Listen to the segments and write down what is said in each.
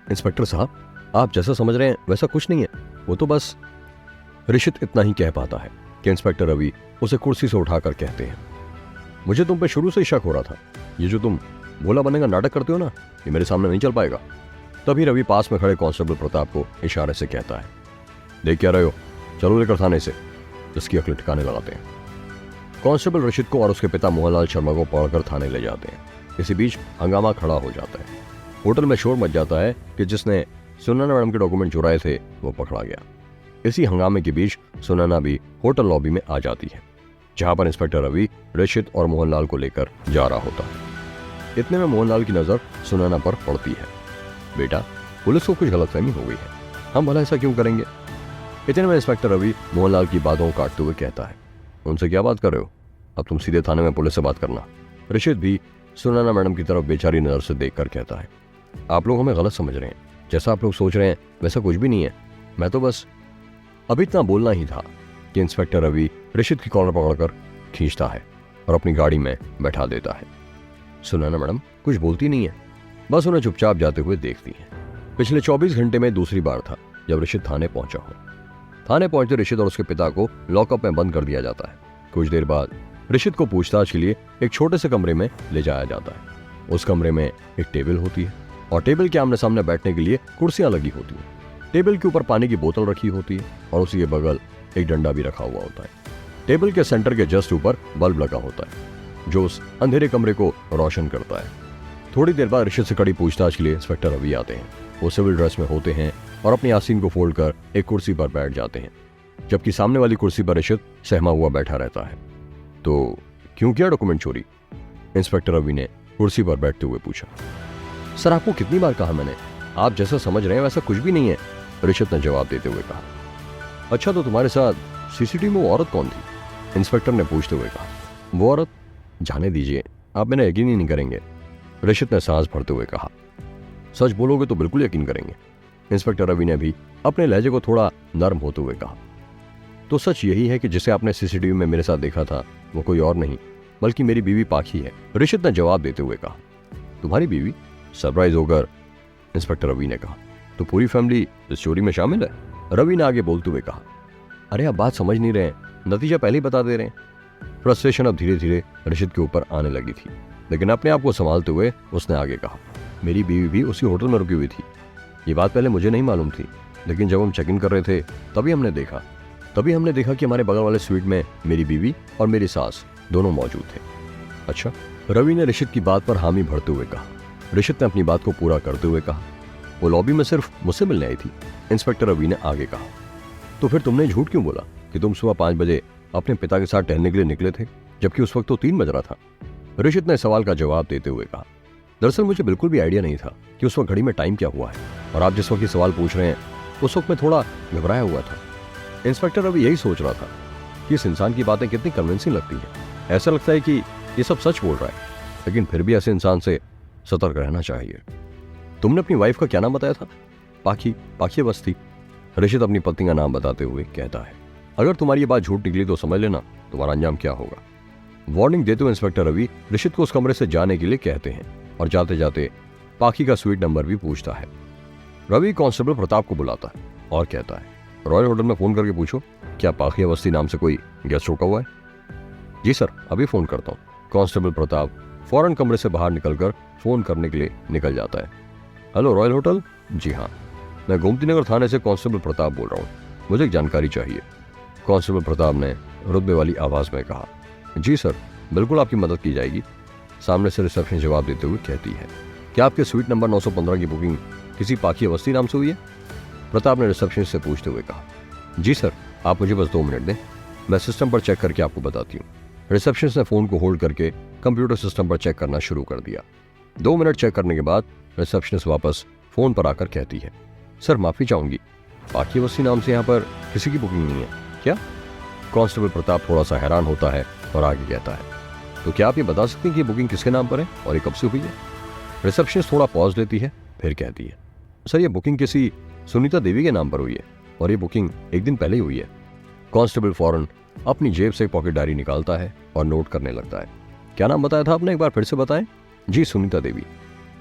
Inspector साहब, आप जैसा समझ रहे हैं वैसा कुछ नहीं है, वो तो बस। ऋषित इतना ही कह पाता है कि इंस्पेक्टर रवि उसे कुर्सी से उठाकर कहते हैं, मुझे तुम पे शुरू से ही शक हो रहा था। ये जो तुम भोला बनने का नाटक करते हो ना, ये मेरे सामने नहीं चल पाएगा। तभी रवि पास में खड़े कांस्टेबल प्रताप को इशारे से कहता है, देख क्या रहे हो, चलो लेकर थाने से। जिसकी अकल ठिकाने लगाते हैं। कांस्टेबल ऋषित को और उसके पिता मोहनलाल शर्मा को पकड़कर थाने ले जाते हैं। इसी बीच हंगामा खड़ा हो जाता है। होटल में शोर मच जाता है कि जिसने सुनैना मैडम के डॉक्यूमेंट चुराए थे वो पकड़ा गया। इसी हंगामे के बीच सुनैना भी होटल लॉबी में आ जाती है, जहां पर इंस्पेक्टर रवि ऋषित और मोहनलाल को लेकर जा रहा होता है। इतने में मोहनलाल की नजर सुनैना पर पड़ती है। बेटा, पुलिस को कुछ गलतफहमी हो गई है, हम भला ऐसा क्यों करेंगे। इतने में इंस्पेक्टर रवि मोहनलाल की बातों को काटते हुए कहता है, उनसे क्या बात कर रहे हो, अब तुम सीधे थाने में पुलिस से बात करना। ऋषित भी सुनैना मैडम की तरफ बेचारी नजर से देखकर कहता है, आप लोग हमें गलत समझ रहे हैं, जैसा आप लोग सोच रहे हैं वैसा कुछ भी नहीं है। मैं तो बस अभी इतना बोलना ही था कि इंस्पेक्टर रवि ऋषित की कॉलर पकड़कर खींचता है और अपनी गाड़ी में बैठा देता है। सुनैना मैडम कुछ बोलती नहीं है, बस उन्हें चुपचाप जाते हुए देखती है। पिछले 24 घंटे में दूसरी बार था जब ऋषित थाने पहुंचा हो। थाने पहुंचते ऋषित और उसके पिता को लॉकअप में बंद कर दिया जाता है। कुछ देर बाद ऋषित को पूछताछ के लिए एक छोटे से कमरे में ले जाया जाता है। उस कमरे में एक टेबल होती है और टेबल के आमने सामने बैठने के लिए कुर्सियां लगी होती हैं। टेबल के ऊपर पानी की बोतल रखी होती है और उसी के बगल एक डंडा भी रखा हुआ होता है। टेबल के सेंटर के जस्ट ऊपर बल्ब लगा होता है जो उस अंधेरे कमरे को रोशन करता है। थोड़ी देर बाद ऋषित से कड़ी पूछताछ के लिए इंस्पेक्टर रवि आते हैं। वो सिविल ड्रेस में होते हैं और अपनी आसीन को फोल्ड कर एक कुर्सी पर बैठ जाते हैं, जबकि सामने वाली कुर्सी पर ऋषित सहमा हुआ बैठा रहता है। तो क्यों किया डॉक्यूमेंट चोरी, इंस्पेक्टर रवि ने कुर्सी पर बैठते हुए पूछा। सर, आपको कितनी बार कहा मैंने, आप जैसा समझ रहे हैं वैसा कुछ भी नहीं है, ऋषित ने जवाब देते हुए कहा। अच्छा, तो तुम्हारे साथ सीसीटीवी में वो औरत कौन थी, इंस्पेक्टर ने पूछते हुए कहा। वो औरत, जाने दीजिए, आप मैंने यकीन ही नहीं करेंगे, ऋषित ने सांस भरते हुए कहा। सच बोलोगे तो बिल्कुल यकीन करेंगे, इंस्पेक्टर रवि ने भी अपने लहजे को थोड़ा नर्म होते हुए कहा। तो सच यही है कि जिसे आपने सीसीटीवी में मेरे साथ देखा था वो कोई और नहीं बल्कि मेरी बीवी पाखी है, ऋषित ने जवाब देते हुए कहा। तुम्हारी बीवी, सरप्राइज होकर इंस्पेक्टर रवि ने कहा। तो पूरी फैमिली इस चोरी में शामिल है, रवि ने आगे बोलते हुए कहा। अरे आप बात समझ नहीं रहे हैं, नतीजा पहले ही बता दे रहे हैं। फ्रस्ट्रेशन अब धीरे धीरे ऋषित के ऊपर आने लगी थी, लेकिन अपने आप को संभालते हुए उसने आगे कहा, मेरी बीवी भी उसी होटल में रुकी हुई थी। ये बात पहले मुझे नहीं मालूम थी, लेकिन जब हम चेक इन कर रहे थे तभी हमने देखा कि हमारे बगल वाले स्वीट में मेरी बीवी और मेरी सास दोनों मौजूद थे। अच्छा, रवि ने ऋषित की बात पर हामी भरते हुए कहा। ऋषित ने अपनी बात को पूरा करते हुए कहा, वो लॉबी में सिर्फ मुझसे मिलने आई थी, इंस्पेक्टर रवि ने आगे कहा। तो फिर तुमने झूठ क्यों बोला कि तुम सुबह 5 बजे अपने पिता के साथ टहलने के लिए निकले थे, जबकि उस वक्त तो 3 बज रहा था, ऋषित ने सवाल का जवाब देते हुए कहा। दरअसल मुझे बिल्कुल भी आइडिया नहीं था कि उस वक्त घड़ी में टाइम क्या हुआ है, और आप जिस वक्त ये सवाल पूछ रहे हैं उस वक्त मैं थोड़ा घबराया हुआ था। इंस्पेक्टर रवि यही सोच रहा था कि इस इंसान की बातें कितनी कन्विंसिंग लगती है। ऐसा लगता है कि ये सब सच बोल रहा है, लेकिन फिर भी ऐसे इंसान से सतर्क रहना चाहिए। तुमने अपनी वाइफ का क्या नाम बताया था? पाखी अवस्थी, ऋषित अपनी पत्नी का नाम बताते हुए कहता है। अगर तुम्हारी ये बात झूठ निकली तो समझ लेना तुम्हारा अंजाम क्या होगा। वार्निंग देते हुए इंस्पेक्टर रवि ऋषित को उस कमरे से जाने के लिए कहते हैं और जाते जाते पाखी का स्वीट नंबर भी पूछता है। रवि कांस्टेबल प्रताप को बुलाता है और कहता है, रॉयल होटल में फोन करके पूछो क्या पाखी अवस्थी नाम से कोई गेस्ट रुका हुआ है। जी सर, अभी फोन करता हूँ। कांस्टेबल प्रताप फौरन कमरे से बाहर निकलकर फोन करने के लिए निकल जाता है। Hello, royal hotel? जी हाँ, मैं गोमती नगर थाने से कांस्टेबल प्रताप बोल रहा हूँ, मुझे एक जानकारी चाहिए। कांस्टेबल प्रताप ने रुतबे वाली आवाज में कहा। जी सर, बिल्कुल आपकी मदद की जाएगी, सामने से रिसेप्शन जवाब देते हुए कहती है। क्या आपके स्वीट नंबर 915 की बुकिंग किसी पाखी अवस्थी नाम से हुई है? प्रताप ने रिसेप्शन से पूछते हुए कहा। जी सर, आप मुझे बस 2 मिनट दें, मैं सिस्टम पर चेक करके आपको बताती हूँ। रिसेप्शन ने फोन को होल्ड करके कंप्यूटर सिस्टम पर चेक करना शुरू कर दिया। 2 मिनट चेक करने के बाद रिसेप्शनिस्ट वापस फोन पर आकर कहती है, सर माफी चाहूंगी, पाखी अवस्थी नाम से यहाँ पर किसी की बुकिंग नहीं है। क्या? कांस्टेबल प्रताप थोड़ा सा हैरान होता है और आगे कहता है, तो क्या आप ये बता सकते हैं कि ये बुकिंग किसके नाम पर है और ये कब से हुई है? रिसेप्शनिस्ट थोड़ा पॉज लेती है, फिर कहती है, सर ये बुकिंग किसी सुनीता देवी के नाम पर हुई है और ये बुकिंग 1 दिन पहले ही हुई है। कांस्टेबल फौरन अपनी जेब से पॉकेट डायरी निकालता है और नोट करने लगता है। क्या नाम बताया था आपने, एक बार फिर से बताएं? जी, सुनीता देवी,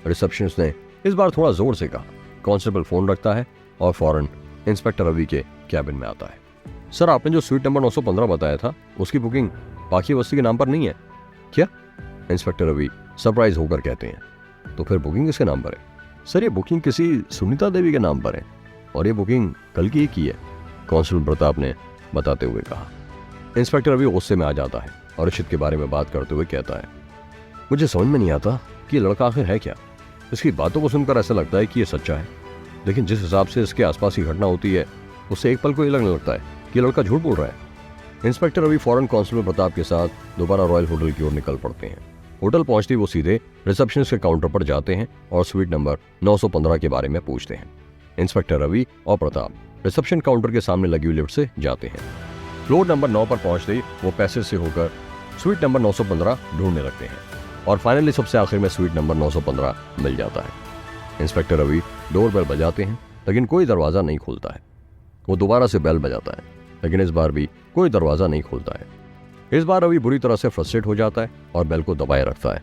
रिसेप्शनिस्ट ने इस बार थोड़ा जोर से कहा। कांस्टेबल फोन रखता है और फौरन इंस्पेक्टर रवि के कैबिन में आता है। सर, आपने जो स्वीट नंबर 915 बताया था उसकी बुकिंग पाखी अवस्थी के नाम पर नहीं है क्या? इंस्पेक्टर रवि सरप्राइज होकर कहते हैं। तो फिर बुकिंग किसके नाम पर है? सर, ये बुकिंग किसी सुनीता देवी के नाम पर है और ये बुकिंग कल की ही की है, कांस्टेबल प्रताप ने बताते हुए कहा। इंस्पेक्टर रवि गुस्से में आ जाता है और रिशित के बारे में बात करते हुए कहता है, मुझे समझ में नहीं आता कि ये लड़का आखिर है क्या। इसकी बातों को सुनकर ऐसा लगता है कि ये सच्चा है, लेकिन जिस हिसाब से इसके आसपास की घटना होती है उससे एक पल को ये लगने लगता है कि लड़का झूठ बोल रहा है। इंस्पेक्टर रवि फौरन कांस्टेबल प्रताप के साथ दोबारा रॉयल होटल की ओर निकल पड़ते हैं। होटल पहुंचते वो सीधे रिसेप्शनिस्ट के काउंटर पर जाते हैं और स्वीट नंबर 915 के बारे में पूछते हैं। इंस्पेक्टर रवि और प्रताप रिसेप्शन काउंटर के सामने लगी हुई लिफ्ट से जाते हैं। फ्लोर नंबर 9 पर पहुंचते ही वो पैसेज से होकर स्वीट नंबर 915 ढूंढने लगते हैं और फाइनली सबसे आखिर में स्वीट नंबर 915 मिल जाता है। इंस्पेक्टर रवि डोर बेल बजाते हैं लेकिन कोई दरवाज़ा नहीं खुलता है। वो दोबारा से बेल बजाता है लेकिन इस बार भी कोई दरवाज़ा नहीं खुलता है। इस बार रवि बुरी तरह से फ्रस्ट्रेट हो जाता है और बेल को दबाए रखता है।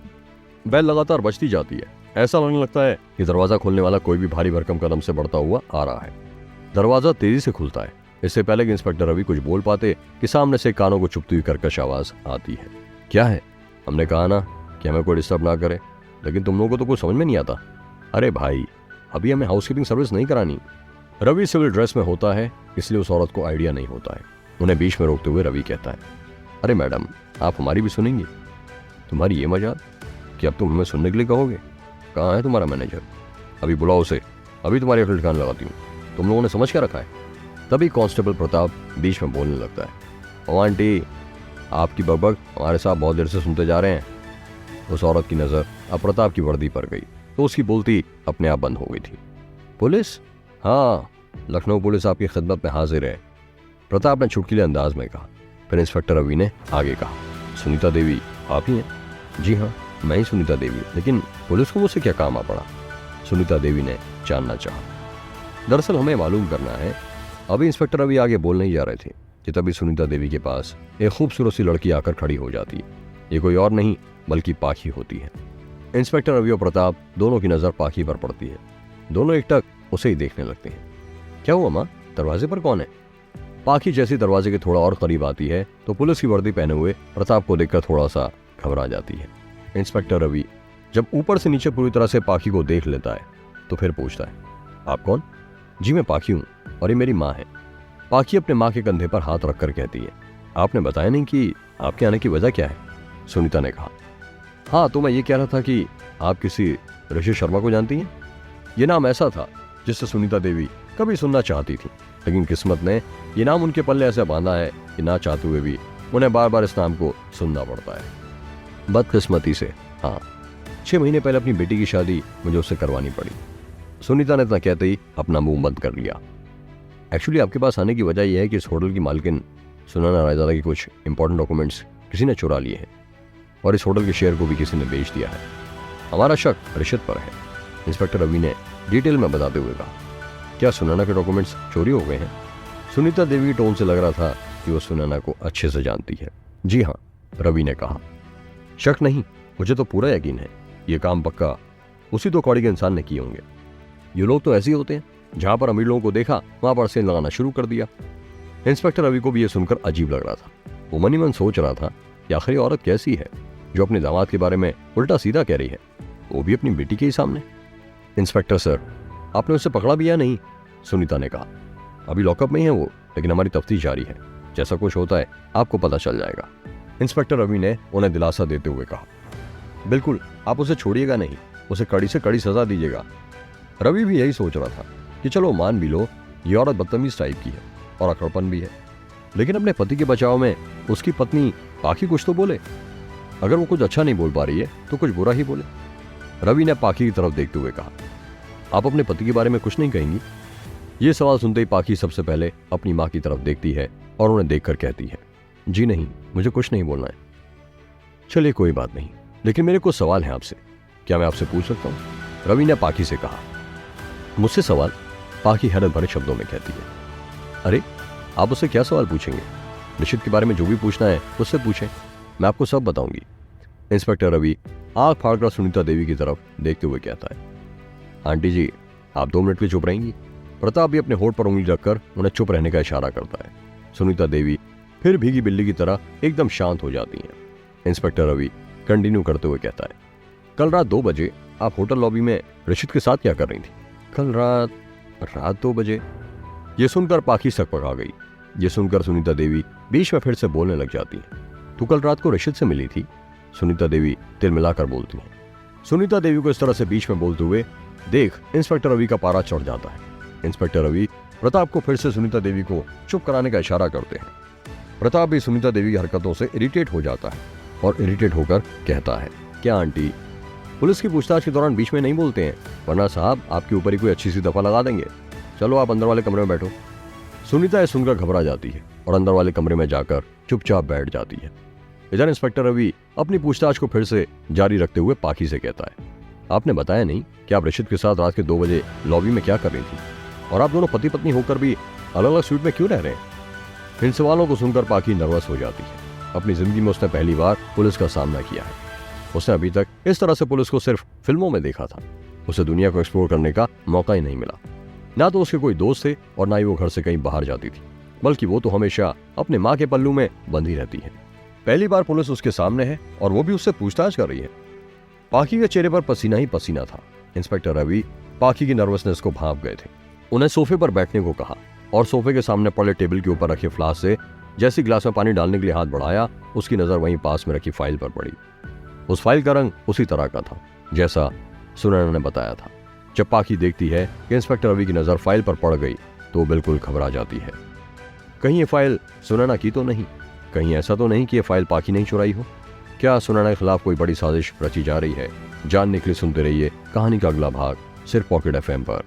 बेल लगातार बजती जाती है। ऐसा लगने लगता है कि दरवाज़ा खोलने वाला कोई भी भारी भरकम कदम से बढ़ता हुआ आ रहा है। दरवाज़ा तेजी से खुलता है। इससे पहले कि इंस्पेक्टर रवि कुछ बोल पाते कि सामने से कानों को चुभती हुई कर्कश आवाज़ आती है। क्या है? हमने कहा ना कि हमें कोई डिस्टर्ब ना करे, लेकिन तुम लोगों को तो कुछ समझ में नहीं आता। अरे भाई, अभी हमें हाउसकीपिंग सर्विस नहीं करानी। रवि सिविल ड्रेस में होता है इसलिए उस औरत को आइडिया नहीं होता है। उन्हें बीच में रोकते हुए रवि कहता है, अरे मैडम, आप हमारी भी सुनेंगी? तुम्हारी ये मजाल कि अब तुम हमें सुनने के लिए कहोगे? कहाँ है तुम्हारा मैनेजर? अभी बुलाओ उसे, अभी तुम्हारी अकल ठिकाने लगाती हूँ। तुम लोगों ने समझ क्या रखा है? तभी कांस्टेबल प्रताप बीच में बोलने लगता है, ओ आंटी, आपकी बकबक हमारे साथ बहुत देर से सुनते जा रहे हैं। उस औरत की नज़र अब प्रताप की वर्दी पर गई तो उसकी बोलती अपने आप बंद हो गई थी। पुलिस? हाँ, लखनऊ पुलिस आपकी खिदमत में हाजिर है, प्रताप ने छुटकीले अंदाज में कहा। फिर इंस्पेक्टर रवि ने आगे कहा, सुनीता देवी आप ही हैं? जी हाँ, मैं ही सुनीता देवी, लेकिन पुलिस को मुझसे क्या काम आ पड़ा? सुनीता देवी ने जानना चाहा। दरअसल हमें मालूम करना है। अभी इंस्पेक्टर रवि आगे बोलने ही जा रहे थे कि तभी सुनीता देवी के पास एक खूबसूरत सी लड़की आकर खड़ी हो जाती है। ये कोई और नहीं बल्कि पाखी होती है। इंस्पेक्टर रवि और प्रताप दोनों की नज़र पाखी पर पड़ती है। दोनों एकटक उसे ही देखने लगते हैं। क्या हुआ माँ, दरवाजे पर कौन है? पाखी जैसी दरवाजे के थोड़ा और करीब आती है तो पुलिस की वर्दी पहने हुए प्रताप को देखकर थोड़ा सा घबरा जाती है। इंस्पेक्टर रवि जब ऊपर से नीचे पूरी तरह से पाखी को देख लेता है तो फिर पूछता है, आप कौन? जी मैं पाखी हूँ और ये मेरी माँ है। पाखी अपने माँ के कंधे पर हाथ रखकर कहती है, आपने बताया नहीं कि आपके आने की वजह क्या है? सुनीता ने कहा, हाँ तो मैं ये कह रहा था कि आप किसी ऋषि शर्मा को जानती हैं? ये नाम ऐसा था जिससे सुनीता देवी कभी सुनना चाहती थी, लेकिन किस्मत ने ये नाम उनके पल्ले ऐसे बांधा है कि ना चाहते हुए भी उन्हें बार बार इस नाम को सुनना पड़ता है। बदकिस्मती से हाँ, 6 महीने पहले अपनी बेटी की शादी मुझे उससे करवानी पड़ी। सुनीता ने इतना कहते ही अपना मुंह बंद कर लिया। एक्चुअली आपके पास आने की वजह यह है कि इस होटल की मालकिन सुनैना रायजादा के कुछ इंपॉर्टेंट डॉक्यूमेंट्स किसी ने चुरा लिए हैं और इस होटल के शेयर को भी किसी ने बेच दिया है। हमारा शक रिशित पर है, इंस्पेक्टर रवि ने डिटेल में बताते हुए कहा। क्या सुनैना के डॉक्यूमेंट्स चोरी हो गए हैं? सुनीता देवी की टोन से लग रहा था कि वो सुनैना को अच्छे से जानती है। जी हाँ, रवि ने कहा। शक नहीं, मुझे तो पूरा यकीन है ये काम पक्का उसी तो कौड़ी के इंसान ने किए होंगे। ये लोग तो ऐसे ही होते हैं, जहां पर अमीर लोगों को देखा वहां पर सेन लगाना शुरू कर दिया। इंस्पेक्टर रवि को भी ये सुनकर अजीब लग रहा था। वो मन ही मन सोच रहा था कि आखिर ये औरत कैसी है जो अपने दामाद के बारे में उल्टा सीधा कह रही है, वो भी अपनी बेटी के ही सामने। इंस्पेक्टर सर, आपने उसे पकड़ा भी या नहीं? सुनीता ने कहा। अभी लॉकअप में ही है वो, लेकिन हमारी तफ्तीश जारी है। जैसा कुछ होता है आपको पता चल जाएगा। इंस्पेक्टर रवि ने उन्हें दिलासा देते हुए कहा। बिल्कुल, आप उसे छोड़िएगा नहीं, उसे कड़ी से कड़ी सजा दीजिएगा। रवि भी यही सोच रहा था कि चलो मान भी लो ये औरत बदतमीज टाइप की है और अकड़पन भी है, लेकिन अपने पति के बचाव में उसकी पत्नी पाखी कुछ तो बोले। अगर वो कुछ अच्छा नहीं बोल पा रही है तो कुछ बुरा ही बोले। रवि ने पाखी की तरफ देखते हुए कहा, आप अपने पति के बारे में कुछ नहीं कहेंगी? ये सवाल सुनते ही पाखी सबसे पहले अपनी माँ की तरफ देखती है और उन्हें देखकर कहती है, जी नहीं, मुझे कुछ नहीं बोलना है। चलिए कोई बात नहीं, लेकिन मेरे कुछ सवाल हैं आपसे, क्या मैं आपसे पूछ सकता हूँ? रवि ने पाखी से कहा। मुझसे सवाल? पाखी हैरत भरे शब्दों में कहती है। अरे आप उससे क्या सवाल पूछेंगे? निश्चित के बारे में जो भी पूछना है उससे पूछें, मैं आपको सब बताऊंगी। इंस्पेक्टर रवि आंख फाड़कर सुनीता देवी की तरफ देखते हुए कहता है, आंटी जी, आप 2 मिनट के चुप रहेंगी? प्रताप भी अपने होठ पर उंगली रखकर उन्हें चुप रहने का इशारा करता है। सुनीता देवी फिर भीगी बिल्ली की तरह एकदम शांत हो जाती हैं। इंस्पेक्टर रवि कंटिन्यू करते हुए कहता है, कल रात 2 बजे आप होटल लॉबी में ऋषित के साथ क्या कर रही थी? कल रात 2 बजे? ये सुनकर पाखी सकपक आ गई। ये सुनकर सुनीता देवी बीच में फिर से बोलने लग जाती है। तू कल रात को ऋषित से मिली थी? सुनीता देवी तिल मिलाकर बोलती हैं। सुनीता देवी को इस तरह से बीच में बोलते हुए देख इंस्पेक्टर रवि का पारा चढ़ जाता है। इंस्पेक्टर रवि प्रताप को फिर से सुनीता देवी को चुप कराने का इशारा करते हैं। प्रताप भी सुनीता देवी की हरकतों से इरिटेट हो जाता है और इरिटेट होकर कहता है, क्या आंटी पुलिस की पूछताछ के दौरान बीच में नहीं बोलते हैं, वरना साहब आपके ऊपर ही कोई अच्छी सी दफा लगा देंगे। चलो आप अंदर वाले कमरे में बैठो। सुनीता यह सुनकर घबरा जाती है और अंदर वाले कमरे में जाकर चुपचाप बैठ जाती है। इधर इंस्पेक्टर रवि अपनी पूछताछ को फिर से जारी रखते हुए पाखी से कहता है, आपने बताया नहीं कि आप ऋषित के साथ रात के 2 बजे लॉबी में क्या कर रही थी, और आप दोनों पति पत्नी होकर भी अलग अलग स्वीट में क्यों रह रहे हैं? इन सवालों को सुनकर पाखी नर्वस हो जाती है। अपनी जिंदगी में उसने पहली बार पुलिस का सामना किया है। उसने अभी तक इस तरह से पुलिस को सिर्फ फिल्मों में देखा था। उसे दुनिया को एक्सप्लोर करने का मौका ही नहीं मिला। ना तो उसके कोई दोस्त थे और ना ही वो घर से कहीं बाहर जाती थी, बल्कि वो तो हमेशा अपने माँ के पल्लू में बंधी रहती है। पहली बार पुलिस उसके सामने है और वो भी उससे पूछताछ कर रही है। पाखी के चेहरे पर पसीना ही पसीना था। इंस्पेक्टर रवि पाखी की नर्वसनेस को भांप गए थे। उन्हें सोफे पर बैठने को कहा और सोफे के सामने पड़े टेबल के ऊपर रखे फ्लास्क से जैसी गिलास में पानी डालने के लिए हाथ बढ़ाया, उसकी नजर वहीं पास में रखी फाइल पर पड़ी। उस फाइल का रंग उसी तरह का था जैसा सुनैना ने बताया था। जब पाखी देखती है कि इंस्पेक्टर रवि की नजर फाइल पर पड़ गई तो वो बिल्कुल घबरा जाती है। कहीं ये फाइल सुनैना की तो नहीं? कहीं ऐसा तो नहीं कि ये फाइल पाखी नहीं चुराई हो? क्या सुनैना के खिलाफ कोई बड़ी साजिश रची जा रही है? जानने के लिए सुनते रहिए कहानी का अगला भाग सिर्फ पॉकेट FM पर।